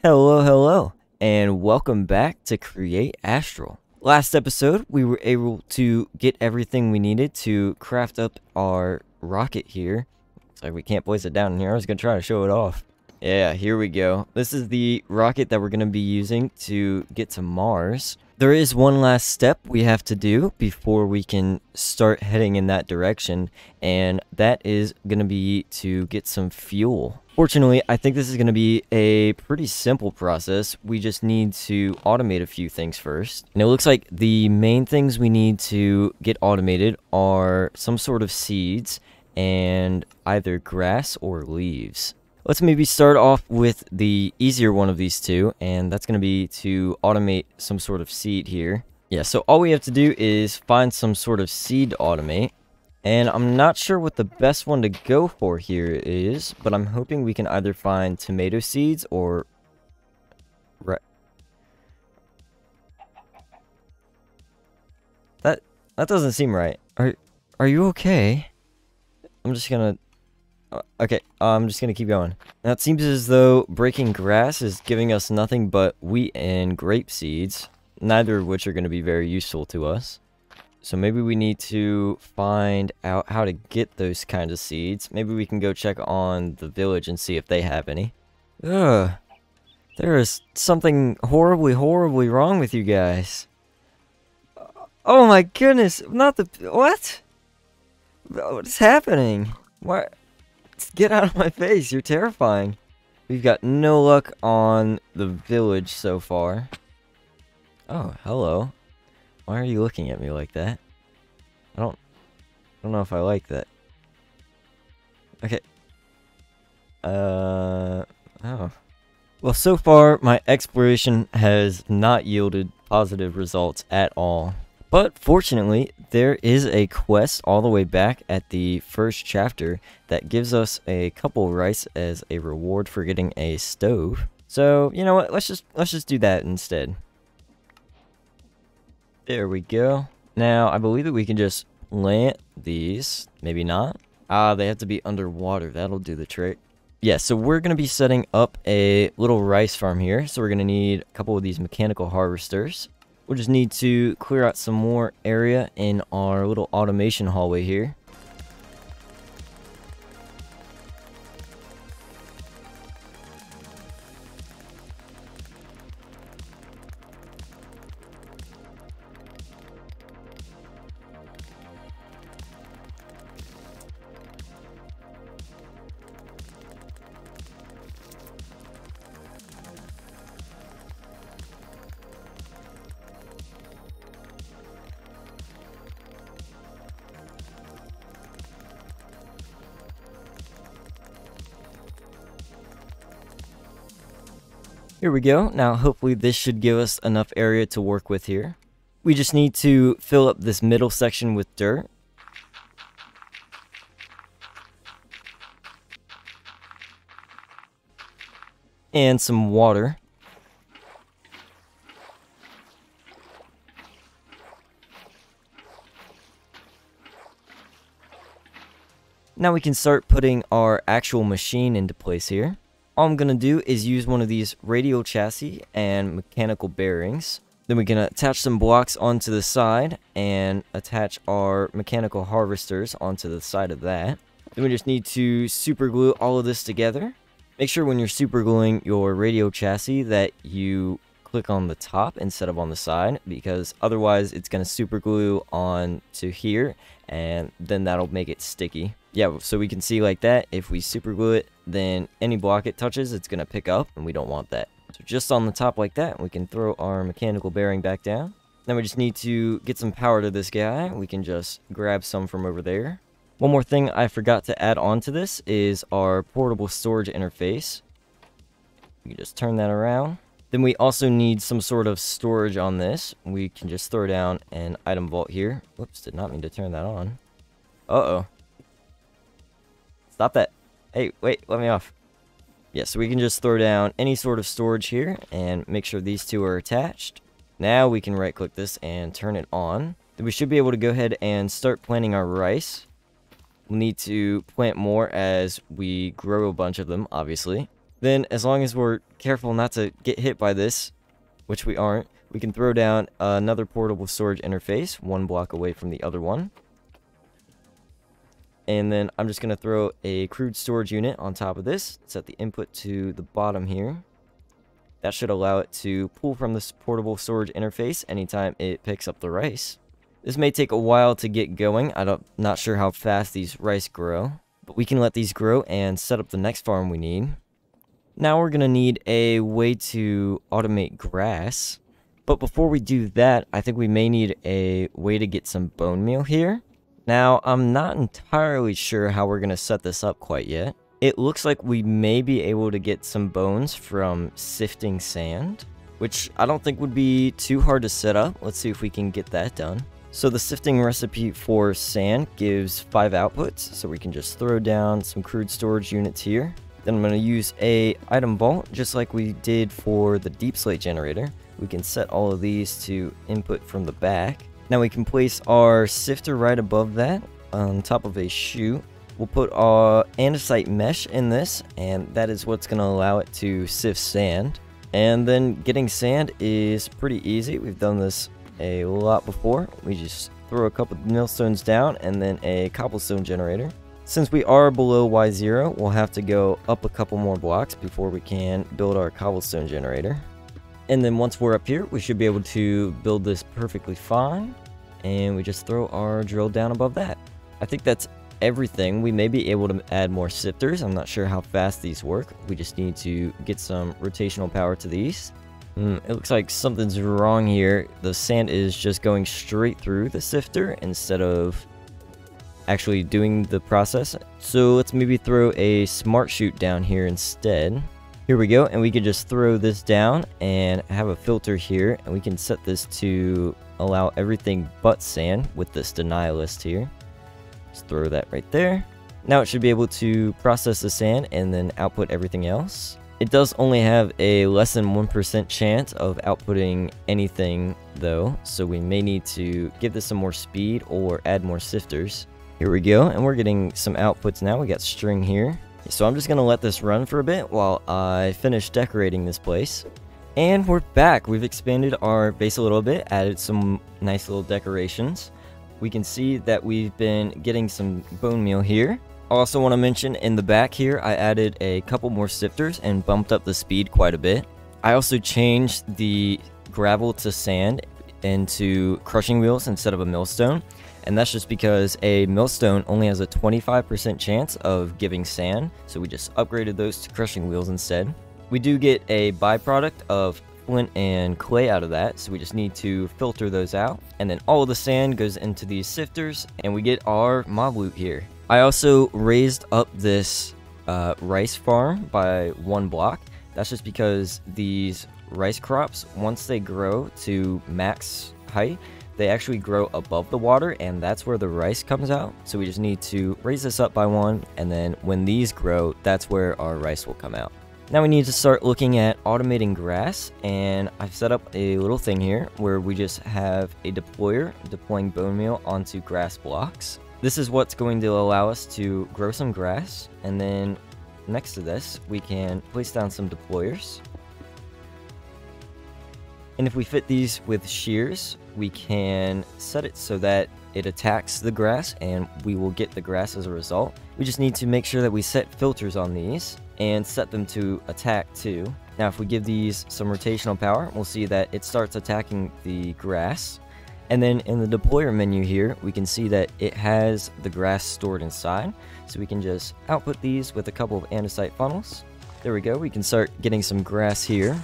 Hello, and welcome back to Create Astral. Last episode, we were able to get everything we needed to craft up our rocket here. Looks like we can't place it down here. I was going to try to show it off. Yeah, here we go. This is the rocket that we're going to be using to get to Mars. There is one last step we have to do before we can start heading in that direction, and that is going to be to get some fuel. Fortunately, I think this is going to be a pretty simple process. We just need to automate a few things first. And it looks like the main things we need to get automated are some sort of seeds and either grass or leaves. Let's maybe start off with the easier one of these two, and that's going to be to automate some sort of seed here. Yeah, so all we have to do is find some sort of seed to automate. And I'm not sure what the best one to go for here is, but I'm hoping we can either find tomato seeds or... That doesn't seem right. Are you okay? I'm just gonna... Okay, I'm just gonna keep going. Now it seems as though breaking grass is giving us nothing but wheat and grape seeds, neither of which are going to be very useful to us. So maybe we need to find out how to get those kinds of seeds. Maybe we can go check on the village and see if they have any. Ugh. There is something horribly wrong with you guys. Oh my goodness. Not the... What? What's happening? What? Get out of my face. You're terrifying. We've got no luck on the village so far. Oh, hello. Why are you looking at me like that? I don't know if I like that. Okay. Oh. Well, so far, my exploration has not yielded positive results at all. But fortunately, there is a quest all the way back at the first chapter that gives us a couple rice as a reward for getting a stove. So, you know what? Let's just do that instead. There we go. Now, I believe that we can just plant these. Maybe not. Ah, they have to be underwater. That'll do the trick. Yeah, so we're going to be setting up a little rice farm here. So we're going to need a couple of these mechanical harvesters. We'll just need to clear out some more area in our little automation hallway here. Here we go. Now, hopefully this should give us enough area to work with here. We just need to fill up this middle section with dirt. And some water. Now we can start putting our actual machine into place here. All I'm going to do is use one of these radial chassis and mechanical bearings. Then we can attach some blocks onto the side and attach our mechanical harvesters onto the side of that. Then we just need to super glue all of this together. Make sure when you're super gluing your radial chassis that you click on the top instead of on the side, because otherwise it's going to super glue on to here and then that'll make it sticky. Yeah, so we can see like that, if we super glue it, then any block it touches, it's going to pick up, and we don't want that. So just on the top like that, we can throw our mechanical bearing back down. Then we just need to get some power to this guy. We can just grab some from over there. One more thing I forgot to add on to this is our portable storage interface. We can just turn that around. Then we also need some sort of storage on this. We can just throw down an item vault here. Whoops, did not mean to turn that on. Uh-oh. Stop that. Hey, wait, let me off. Yeah, so we can just throw down any sort of storage here and make sure these two are attached. Now we can right click this and turn it on. Then we should be able to go ahead and start planting our rice. We'll need to plant more as we grow a bunch of them, obviously. Then, as long as we're careful not to get hit by this, which we aren't, we can throw down another portable storage interface, one block away from the other one. And then I'm just going to throw a crude storage unit on top of this, set the input to the bottom here. That should allow it to pull from this portable storage interface anytime it picks up the rice. This may take a while to get going. I'm not sure how fast these rice grow, but we can let these grow and set up the next farm we need. Now we're going to need a way to automate grass. But before we do that, I think we may need a way to get some bone meal here. Now, I'm not entirely sure how we're going to set this up quite yet. It looks like we may be able to get some bones from sifting sand, which I don't think would be too hard to set up. Let's see if we can get that done. So the sifting recipe for sand gives 5 outputs, so we can just throw down some crude storage units here. Then I'm going to use a item vault, just like we did for the deep slate generator. We can set all of these to input from the back. Now we can place our sifter right above that, on top of a chute. We'll put our andesite mesh in this, and that is what's going to allow it to sift sand. And then getting sand is pretty easy. We've done this a lot before. We just throw a couple of millstones down and then a cobblestone generator. Since we are below Y0, we'll have to go up a couple more blocks before we can build our cobblestone generator. And then once we're up here, we should be able to build this perfectly fine. And we just throw our drill down above that. I think that's everything. We may be able to add more sifters. I'm not sure how fast these work. We just need to get some rotational power to these. It looks like something's wrong here. The sand is just going straight through the sifter instead of actually doing the process. So let's maybe throw a smart chute down here instead. Here we go, and we can just throw this down and have a filter here, and we can set this to allow everything but sand with this deny list here. Just throw that right there. Now it should be able to process the sand and then output everything else. It does only have a less than 1% chance of outputting anything though, so we may need to give this some more speed or add more sifters. Here we go, and we're getting some outputs now. We got string here. So I'm just going to let this run for a bit while I finish decorating this place. And we're back. We've expanded our base a little bit, added some nice little decorations. We can see that we've been getting some bone meal here. I also want to mention in the back here, I added a couple more sifters and bumped up the speed quite a bit. I also changed the gravel to sand into crushing wheels instead of a millstone. And that's just because a millstone only has a 25% chance of giving sand, so we just upgraded those to crushing wheels instead. We do get a byproduct of flint and clay out of that, so we just need to filter those out. And then all of the sand goes into these sifters, and we get our mob loot here. I also raised up this rice farm by 1 block. That's just because these rice crops, once they grow to max height, they actually grow above the water, and that's where the rice comes out. So we just need to raise this up by 1, and then when these grow, that's where our rice will come out. Now we need to start looking at automating grass, and I've set up a little thing here where we just have a deployer deploying bone meal onto grass blocks. This is what's going to allow us to grow some grass, and then next to this, we can place down some deployers. And if we fit these with shears, we can set it so that it attacks the grass and we will get the grass as a result. We just need to make sure that we set filters on these and set them to attack too. Now if we give these some rotational power, we'll see that it starts attacking the grass. And then in the deployer menu here, we can see that it has the grass stored inside. So we can just output these with a couple of andesite funnels. There we go, we can start getting some grass here.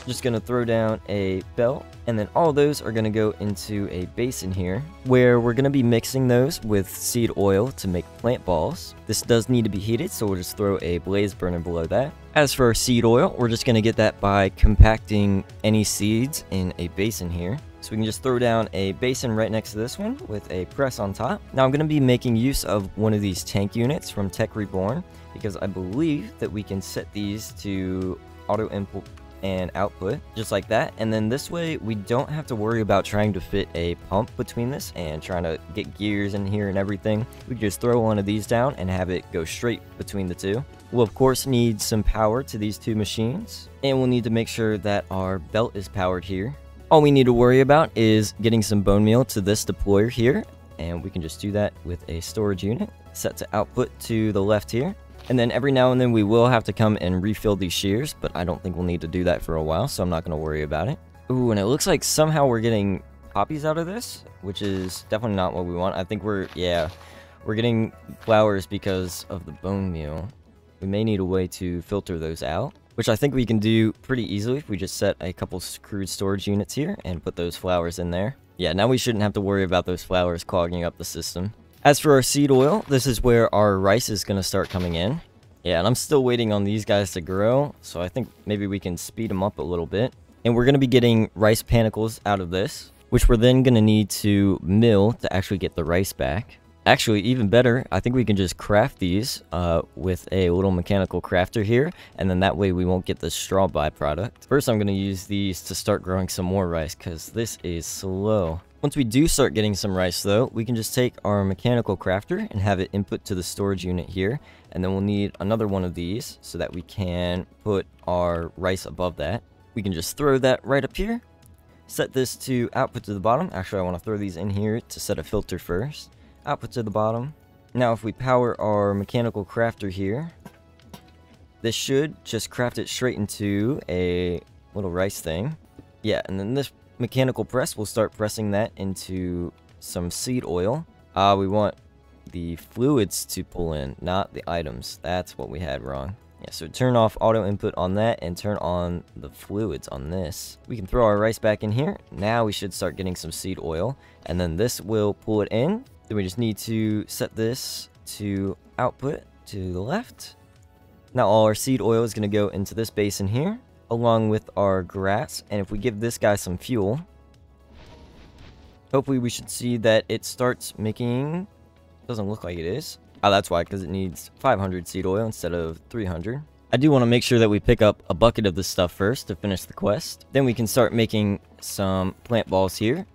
Just going to throw down a belt, and then all those are going to go into a basin here where we're going to be mixing those with seed oil to make plant balls. This does need to be heated, so we'll just throw a blaze burner below that. As for our seed oil, we're just going to get that by compacting any seeds in a basin here. So we can just throw down a basin right next to this one with a press on top. Now I'm going to be making use of one of these tank units from Tech Reborn because I believe that we can set these to auto input and output just like that, and then this way we don't have to worry about trying to fit a pump between this and trying to get gears in here and everything. We can just throw one of these down and have it go straight between the two. We'll of course need some power to these two machines, and we'll need to make sure that our belt is powered here. All we need to worry about is getting some bone meal to this deployer here, and we can just do that with a storage unit set to output to the left here. And then every now and then we will have to come and refill these shears, but I don't think we'll need to do that for a while, so I'm not going to worry about it. Ooh, and it looks like somehow we're getting poppies out of this, which is definitely not what we want. I think we're getting flowers because of the bone meal. We may need a way to filter those out, which I think we can do pretty easily if we just set a couple crude storage units here and put those flowers in there. Yeah, now we shouldn't have to worry about those flowers clogging up the system. As for our seed oil, this is where our rice is going to start coming in. Yeah, and I'm still waiting on these guys to grow, so I think maybe we can speed them up a little bit. And we're going to be getting rice panicles out of this, which we're then going to need to mill to actually get the rice back. Actually, even better, I think we can just craft these with a little mechanical crafter here, and then that way we won't get the straw byproduct. First, I'm going to use these to start growing some more rice, because this is slow. Once we do start getting some rice, though, we can just take our mechanical crafter and have it input to the storage unit here, and then we'll need another one of these so that we can put our rice above that. We can just throw that right up here, set this to output to the bottom. Actually, I want to throw these in here to set a filter first. Output to the bottom. Now if we power our mechanical crafter here, this should just craft it straight into a little rice thing. Yeah, and then this mechanical press will start pressing that into some seed oil. We want the fluids to pull in, not the items. That's what we had wrong. Yeah, so turn off auto input on that and turn on the fluids on this. We can throw our rice back in here. Now we should start getting some seed oil, and then this will pull it in. Then we just need to set this to output to the left. Now all our seed oil is going to go into this basin here, along with our grass. And if we give this guy some fuel, hopefully we should see that it starts making... Doesn't look like it is. Oh, that's why, because it needs 500 seed oil instead of 300. I do want to make sure that we pick up a bucket of this stuff first to finish the quest. Then we can start making some plant balls here.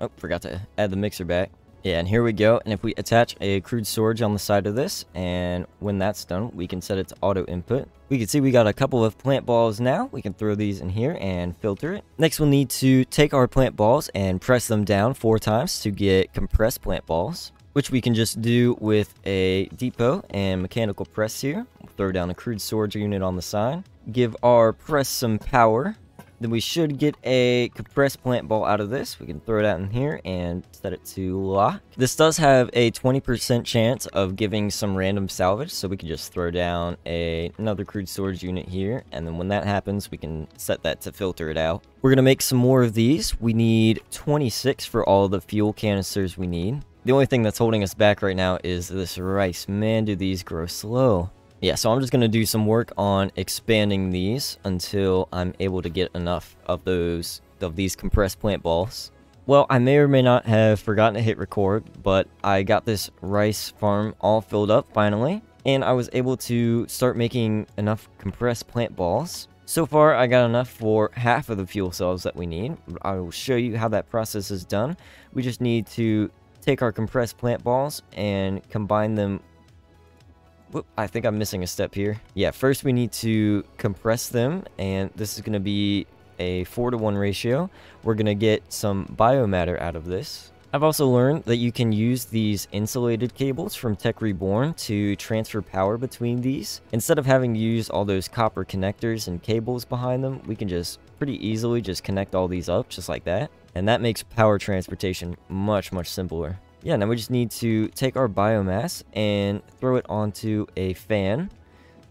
Oh, forgot to add the mixer back. Yeah, and here we go. And if we attach a crude storage on the side of this, and when that's done, we can set it to auto input. We can see we got a couple of plant balls now. We can throw these in here and filter it. Next, we'll need to take our plant balls and press them down 4 times to get compressed plant balls, which we can just do with a depot and mechanical press here. We'll throw down a crude storage unit on the side. Give our press some power. Then we should get a compressed plant ball out of this. We can throw it out in here and set it to lock. This does have a 20% chance of giving some random salvage, so we can just throw down another crude storage unit here, and then when that happens, we can set that to filter it out. We're going to make some more of these. We need 26 for all the fuel canisters we need. The only thing that's holding us back right now is this rice. Man, do these grow slow. Yeah, so I'm just going to do some work on expanding these until I'm able to get enough of these compressed plant balls. Well, I may or may not have forgotten to hit record, but I got this rice farm all filled up finally, and I was able to start making enough compressed plant balls. So far, I got enough for half of the fuel cells that we need. I will show you how that process is done. We just need to take our compressed plant balls and combine them. Whoop, I think I'm missing a step here. Yeah, first we need to compress them, and this is going to be a 4-to-1 ratio. We're going to get some biomatter out of this. I've also learned that you can use these insulated cables from Tech Reborn to transfer power between these. Instead of having to use all those copper connectors and cables behind them, we can just pretty easily just connect all these up just like that. And that makes power transportation much, much simpler. Yeah, now we just need to take our biomass and throw it onto a fan.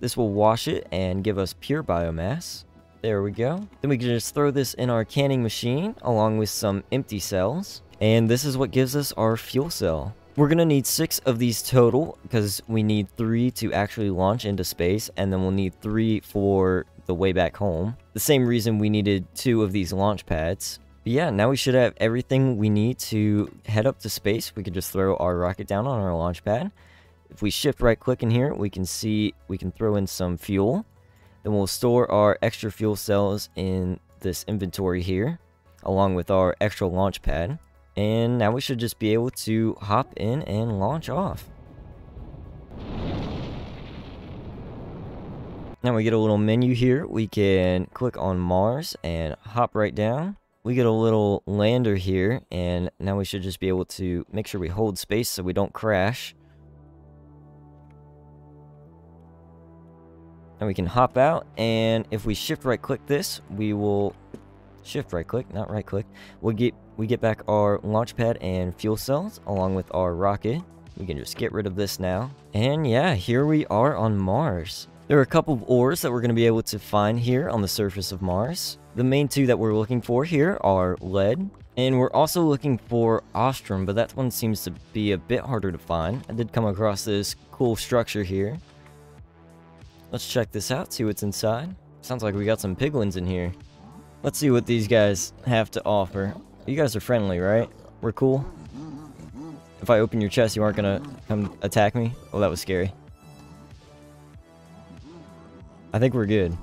This will wash it and give us pure biomass. There we go. Then we can just throw this in our canning machine along with some empty cells. And this is what gives us our fuel cell. We're going to need 6 of these total because we need 3 to actually launch into space, and then we'll need 3 for the way back home. The same reason we needed 2 of these launch pads. But yeah, now we should have everything we need to head up to space. We can just throw our rocket down on our launch pad. If we shift right click in here, we can see we can throw in some fuel. Then we'll store our extra fuel cells in this inventory here, along with our extra launch pad. And now we should just be able to hop in and launch off. Now we get a little menu here. We can click on Mars and hop right down. We get a little lander here, and now we should just be able to make sure we hold space so we don't crash. And we can hop out, and if we shift right click this, we will shift right click, not right click. We get back our launch pad and fuel cells along with our rocket. We can just get rid of this now. And yeah, here we are on Mars. There are a couple of ores that we're going to be able to find here on the surface of Mars. The main two that we're looking for here are lead, and we're also looking for Astral, but that one seems to be a bit harder to find. I did come across this cool structure here. Let's check this out, see what's inside. Sounds like we got some piglins in here. Let's see what these guys have to offer. You guys are friendly, right? We're cool? If I open your chest, you aren't gonna come attack me? Oh, that was scary. I think we're good.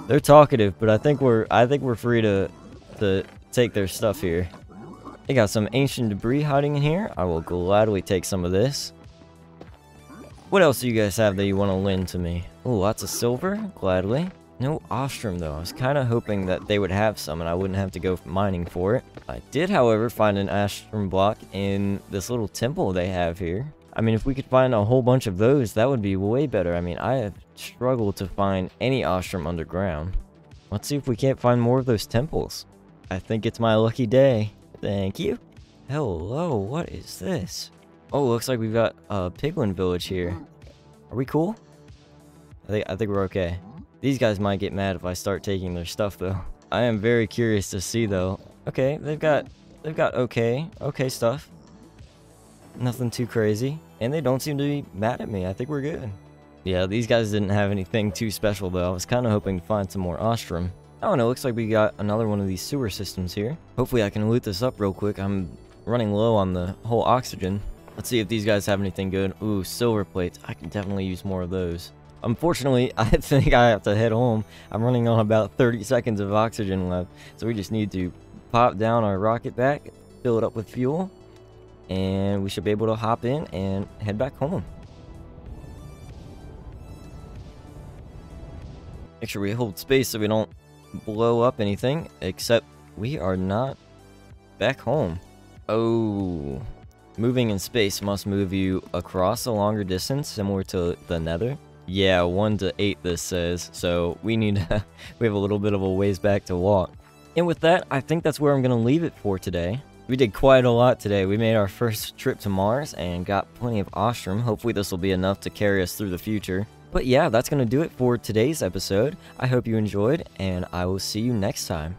They're talkative, but I think we're free to take their stuff here. They got some ancient debris hiding in here. I will gladly take some of this. What else do you guys have that you want to lend to me? Oh, lots of silver? Gladly. No Astral though. I was kind of hoping that they would have some and I wouldn't have to go mining for it. I did, however, find an Astral block in this little temple they have here. I mean, if we could find a whole bunch of those, that would be way better. I mean, I have struggled to find any Astral underground. Let's see if we can't find more of those temples. I think it's my lucky day. Thank you. Hello, what is this? Oh, looks like we've got a piglin village here. Are we cool? I think we're okay. These guys might get mad if I start taking their stuff, though. I am very curious to see, though. Okay, they've got okay stuff. Nothing too crazy. And they don't seem to be mad at me. I think we're good. Yeah, these guys didn't have anything too special, though. I was kind of hoping to find some more Astral. Oh, and it looks like we got another one of these sewer systems here. Hopefully I can loot this up real quick. I'm running low on the whole oxygen. Let's see if these guys have anything good. Ooh, silver plates. I can definitely use more of those. Unfortunately, I think I have to head home. I'm running on about 30 seconds of oxygen left. So we just need to pop down our rocket back, fill it up with fuel, and we should be able to hop in and head back home. Make sure we hold space so we don't blow up anything, except we are not back home. Oh, moving in space must move you across a longer distance, similar to the Nether. Yeah, 1 to 8 this says, so we have a little bit of a ways back to walk. And with that, I think that's where I'm going to leave it for today. We did quite a lot today. We made our first trip to Mars and got plenty of Astral. Hopefully this will be enough to carry us through the future. But yeah, that's going to do it for today's episode. I hope you enjoyed, and I will see you next time.